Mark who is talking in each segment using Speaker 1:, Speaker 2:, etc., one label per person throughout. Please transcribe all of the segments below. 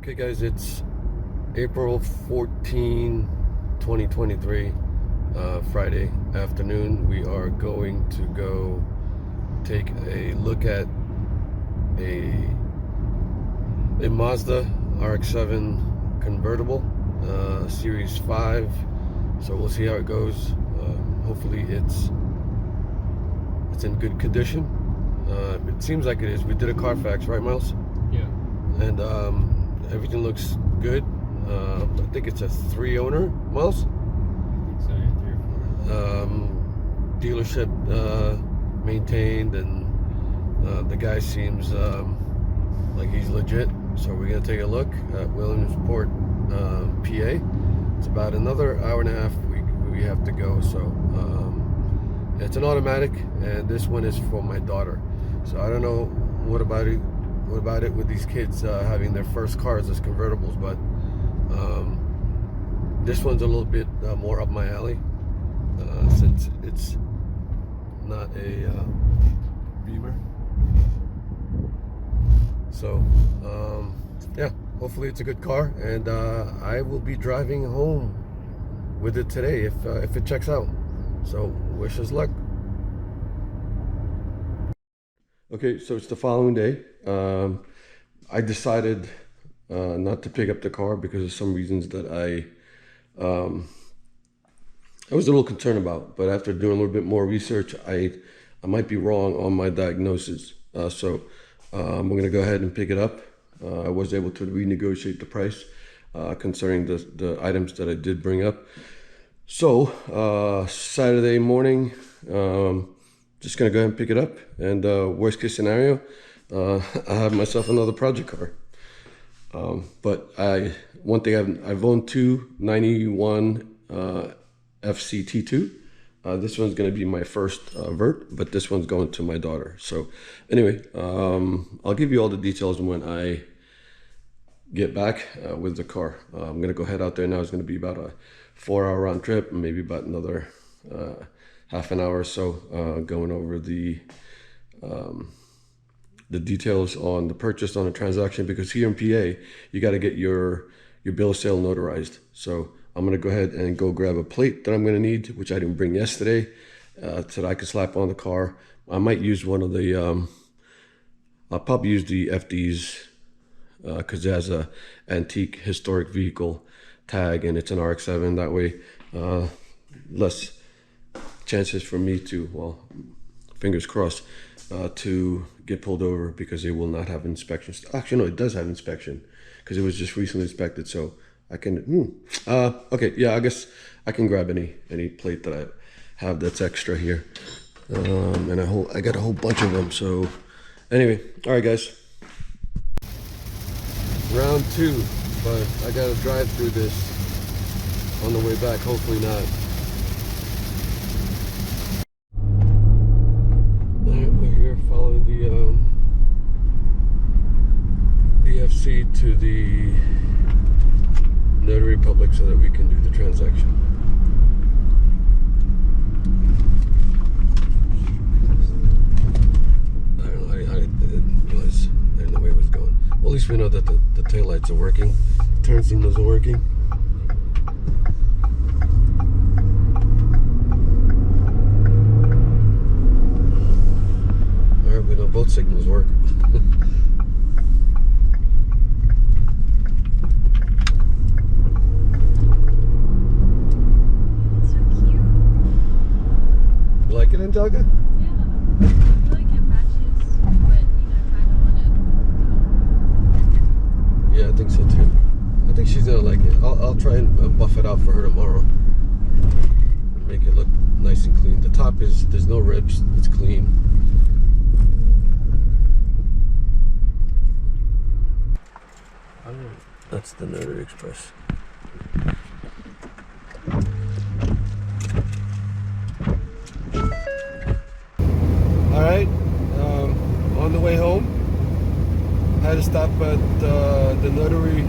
Speaker 1: Okay guys, it's April 14, 2023, Friday afternoon. We are going to go take a look at a Mazda RX-7 convertible, Series 5. So we'll see how it goes. Hopefully it's in good condition. It seems like it is. We did a Carfax, right Miles?
Speaker 2: Yeah.
Speaker 1: And everything looks good. I think it's a 3-owner, Miles?
Speaker 2: I think so, yeah, 3 or 4.
Speaker 1: Dealership maintained, and the guy seems like he's legit. So we're gonna take a look at Williamsport, PA. It's about another hour and a half we have to go. So it's an automatic, and this one is for my daughter. So I don't know what about it with these kids having their first cars as convertibles, but this one's a little bit more up my alley, since it's not a Beamer. So yeah, hopefully it's a good car, and I will be driving home with it today if it checks out. So wish us luck. Okay, so it's the following day. I decided not to pick up the car because of some reasons that I was a little concerned about. But after doing a little bit more research, I might be wrong on my diagnosis. So I'm going to go ahead and pick it up. I was able to renegotiate the price concerning the items that I did bring up. So Saturday morning, just gonna go ahead and pick it up, and worst case scenario, I have myself another project car. But one thing I've owned two 91 FCT2. This one's gonna be my first vert, but this one's going to my daughter. So anyway, I'll give you all the details when I get back with the car. I'm gonna go head out there now. It's gonna be about a 4-hour round trip, maybe about another half an hour or so, going over the details on the purchase, on the transaction, because here in PA you got to get your bill of sale notarized. So I'm gonna go ahead and go grab a plate that I'm gonna need, which I didn't bring yesterday, so that I can slap on the car. I might use one of the I'll probably use the FDs because it has a antique historic vehicle tag and it's an RX-7. That way less chances for me to, well, fingers crossed, to get pulled over, because it will not have inspections. Actually no, it does have inspection because it was just recently inspected. So I can okay, yeah, I guess I can grab any plate that I have that's extra here, and I got a whole bunch of them. So anyway, all right guys, round 2, but I gotta drive through this on the way back, hopefully not. Alright, we're here following the DFC to the Notary Public so that we can do the transaction. I don't know, I didn't realize, I didn't know where it was going. Well, at least we know that the taillights are working, turn signals are working. Alright, we know both signals work.
Speaker 3: It's so cute.
Speaker 1: You like it, Angelica?
Speaker 3: Yeah. I feel like it matches what, kind of wanted.
Speaker 1: Yeah, I think so too. I think she's gonna like it. I'll try and buff it out for her tomorrow. Make it look nice and clean. The top there's no rips. It's clean. That's the Notary Express. All right, on the way home, I had to stop at the Notary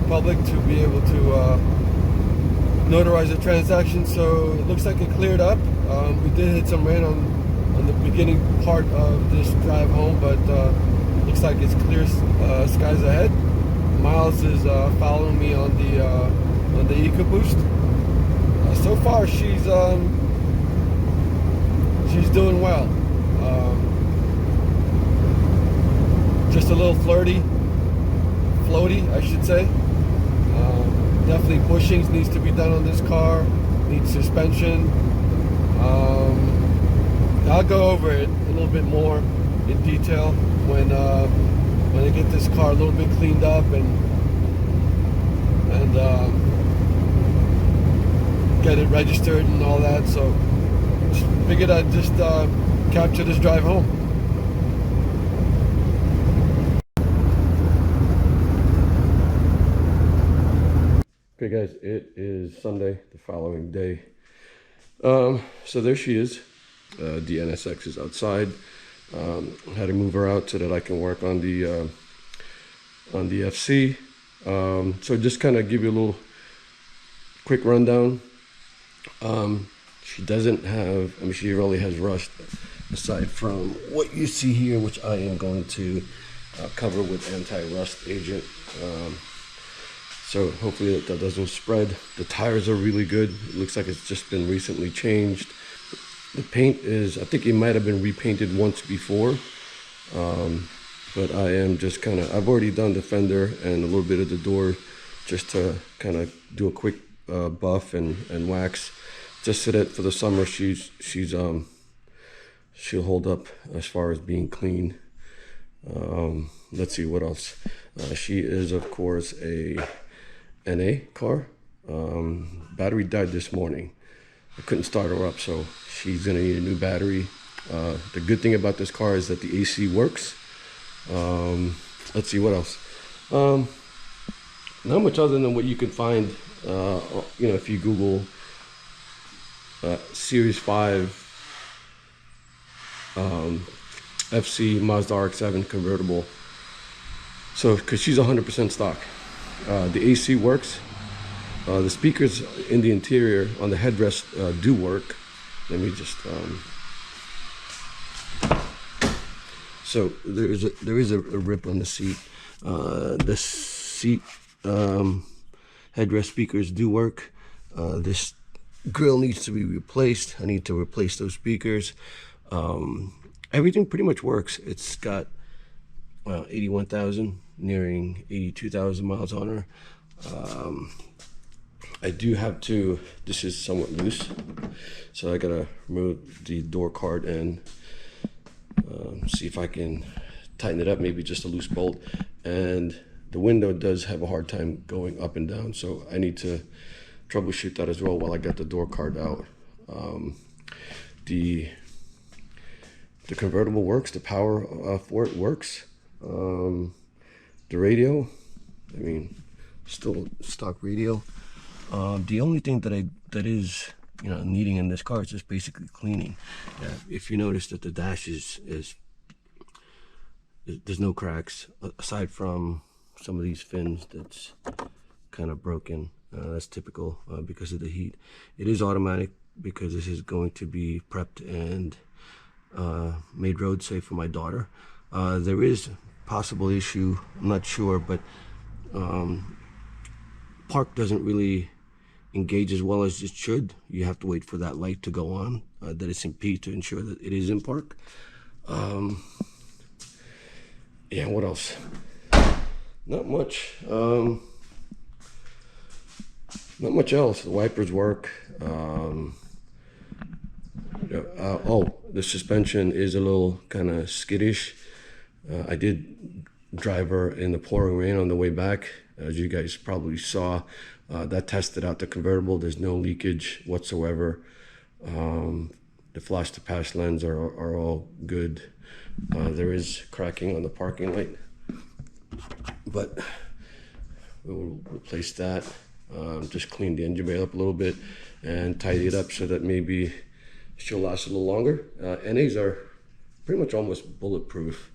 Speaker 1: Republic to be able to notarize the transaction. So it looks like it cleared up. We did hit some rain on the beginning part of this drive home, but looks like it's clear skies ahead. Miles is following me on the EcoBoost. So far, she's doing well. Just a little floaty, I should say. Definitely bushings needs to be done on this car. Needs suspension. I'll go over it a little bit more in detail when I get this car a little bit cleaned up and get it registered and all that. So just figured I'd just capture this drive home. Okay guys, it is Sunday, the following day. So there she is. The NSX is outside. Had to move her out so that I can work on the FC. So just kind of give you a little quick rundown. She doesn't have, I mean, she really has rust aside from what you see here, which I am going to cover with anti-rust agent. So hopefully that doesn't spread. The tires are really good. It looks like it's just been recently changed. The paint is, I think it might have been repainted once before. But I am just kind of, I've already done the fender and a little bit of the door just to kind of do a quick buff and wax. Just so that for the summer she'll hold up as far as being clean. Let's see what else. She is of course a NA car. Battery died this morning. I couldn't start her up, so she's gonna need a new battery. The good thing about this car is that the AC works. Let's see what else. Not much other than what you can find, you know, if you Google Series 5 FC Mazda RX-7 convertible. So, because she's 100% stock. The AC works. The speakers in the interior on the headrest do work. Let me just so there is a rip on the seat. The seat headrest speakers do work. This grill needs to be replaced. I need to replace those speakers. Everything pretty much works. It's got 81,000, nearing 82,000 miles on her. I do have to, this is somewhat loose, so I gotta remove the door card and see if I can tighten it up, maybe just a loose bolt. And the window does have a hard time going up and down, so I need to troubleshoot that as well while I got the door card out. The convertible works, the power for it works. The radio, I mean, still stock radio. The only thing that is needing in this car is just basically cleaning. If you notice that the dash is there's no cracks aside from some of these fins that's kind of broken. That's typical because of the heat. It is automatic because this is going to be prepped and made road safe for my daughter. There is possible issue, I'm not sure, but park doesn't really engage as well as it should. You have to wait for that light to go on, that it's in P, to ensure that it is in park. Yeah, what else? Not much. Not much else. The wipers work. Oh, the suspension is a little kind of skittish. I did drive her in the pouring rain on the way back, as you guys probably saw. That tested out the convertible. There's no leakage whatsoever. The flash to pass lens are all good. There is cracking on the parking light, but we will replace that. Just clean the engine bay up a little bit and tidy it up so that maybe she'll last a little longer. NAs are pretty much almost bulletproof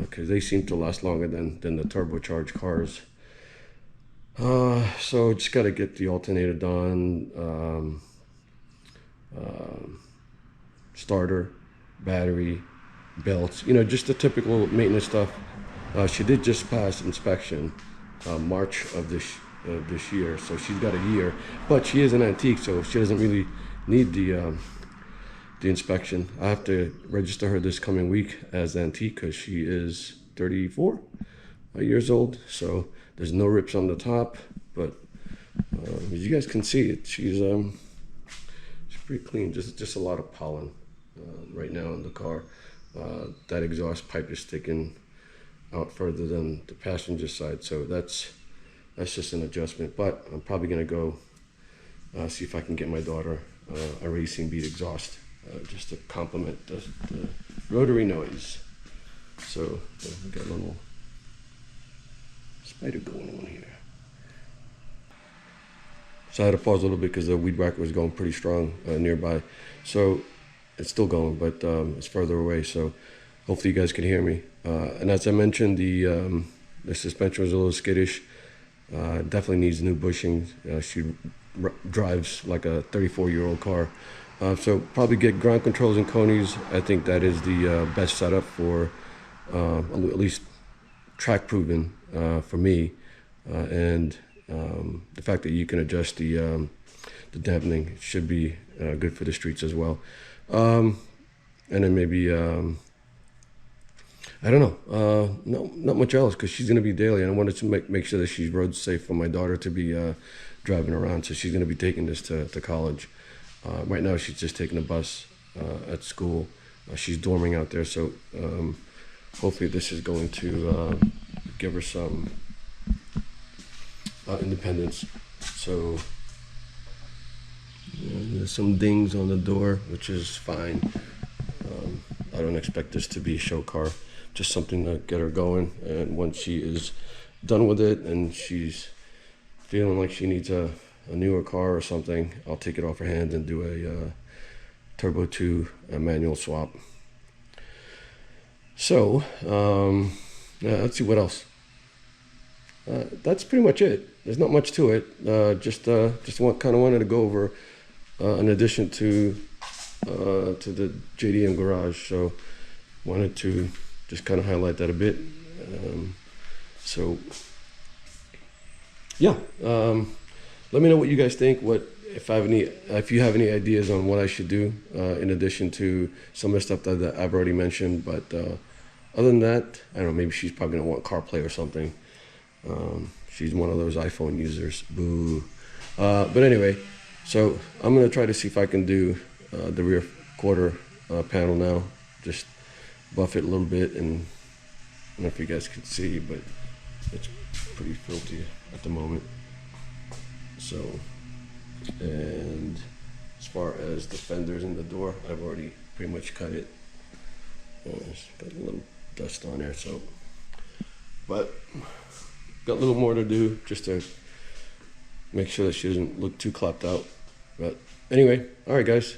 Speaker 1: because they seem to last longer than the turbocharged cars. So just got to get the alternator done, starter, battery, belts, just the typical maintenance stuff. She did just pass inspection, March of this year. So she's got a year, but she is an antique, so she doesn't really need the inspection. I have to register her this coming week as antique because she is 34 years old. So there's no rips on the top, but as you guys can see, she's pretty clean. Just a lot of pollen right now in the car. That exhaust pipe is sticking out further than the passenger side, so that's just an adjustment. But I'm probably gonna go see if I can get my daughter a racing beat exhaust just to complement the rotary noise. So we got a little spider going on here. So I had to pause a little bit because the weed whacker was going pretty strong nearby. So it's still going, but it's further away. So hopefully you guys can hear me. And as I mentioned, the suspension was a little skittish. Definitely needs new bushing. She drives like a 34-year-old car. So probably get ground controls and conies. I think that is the best setup for at least track proven for me. And the fact that you can adjust the dampening should be good for the streets as well. And then maybe I don't know, no, not much else, because she's going to be daily, and I wanted to make sure that she's road safe for my daughter to be driving around. So she's going to be taking this to college. Right now she's just taking a bus at school. She's dorming out there, so hopefully this is going to give her some independence. So there's some dings on the door, which is fine. I don't expect this to be a show car, just something to get her going. And once she is done with it and she's feeling like she needs a newer car or something, I'll take it off her hands and do a Turbo 2 manual swap. So let's see what else. That's pretty much it. There's not much to it. Just wanted to go over in addition to the JDM garage. So wanted to just kind of highlight that a bit. So yeah, let me know what you guys think. If you have any ideas on what I should do in addition to some of the stuff that I've already mentioned. But other than that, I don't know. Maybe she's probably gonna want CarPlay or something. She's one of those iPhone users. Boo. But anyway, so I'm gonna try to see if I can do the rear quarter panel now. Just buff it a little bit, and I don't know if you guys can see, but it's pretty filthy at the moment. So, and as far as the fenders in the door, I've already pretty much cut it. It's got a little dust on there, so, but got a little more to do just to make sure that she doesn't look too clapped out. But anyway, all right, guys.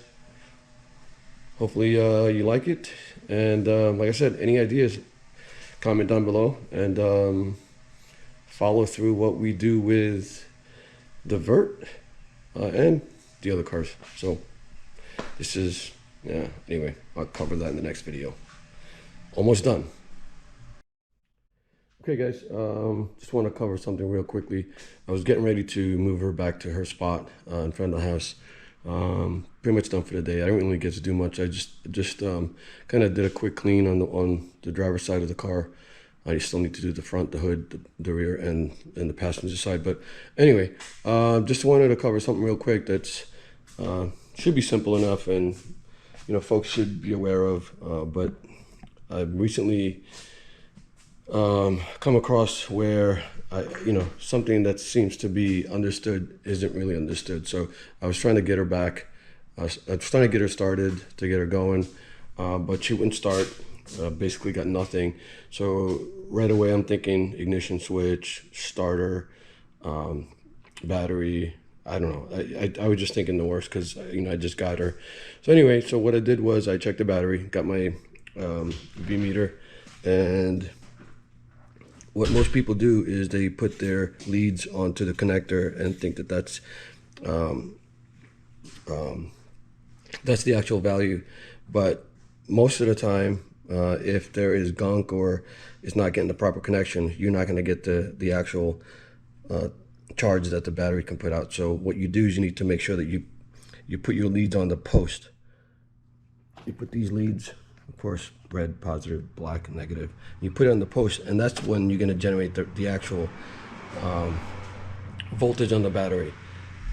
Speaker 1: Hopefully you like it. And like I said, any ideas, comment down below, and follow through what we do with the Vert and the other cars. So this is, yeah, anyway, I'll cover that in the next video. Almost done. Okay, guys, just want to cover something real quickly. I was getting ready to move her back to her spot in front of the house. Pretty much done for the day. I didn't really get to do much. I just kind of did a quick clean on the driver's side of the car. I still need to do the front, the hood, the rear, and the passenger side. But anyway, just wanted to cover something real quick that's should be simple enough, and folks should be aware of. But I've recently come across where something that seems to be understood isn't really understood. So I was trying to get her back. I was trying to get her started, to get her going, but she wouldn't start. Basically got nothing. So right away I'm thinking ignition switch, starter, battery. I don't know. I was just thinking the worst because I just got her. So anyway, so what I did was I checked the battery, got my V meter, and what most people do is they put their leads onto the connector and think that that's the actual value. But most of the time, if there is gunk or it's not getting the proper connection, you're not going to get the actual charge that the battery can put out. So what you do is you need to make sure that you put your leads on the post. You put these leads, of course, red, positive, black, negative. You put it on the post, and that's when you're going to generate the actual voltage on the battery.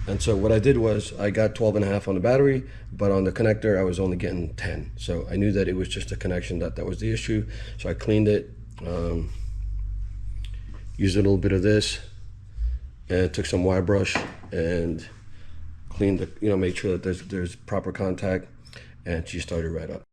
Speaker 1: And so what I did was I got 12.5 on the battery, but on the connector I was only getting 10. So I knew that it was just a connection that was the issue. So I cleaned it, used a little bit of this, and took some wire brush and cleaned the, made sure that there's proper contact, and she started right up.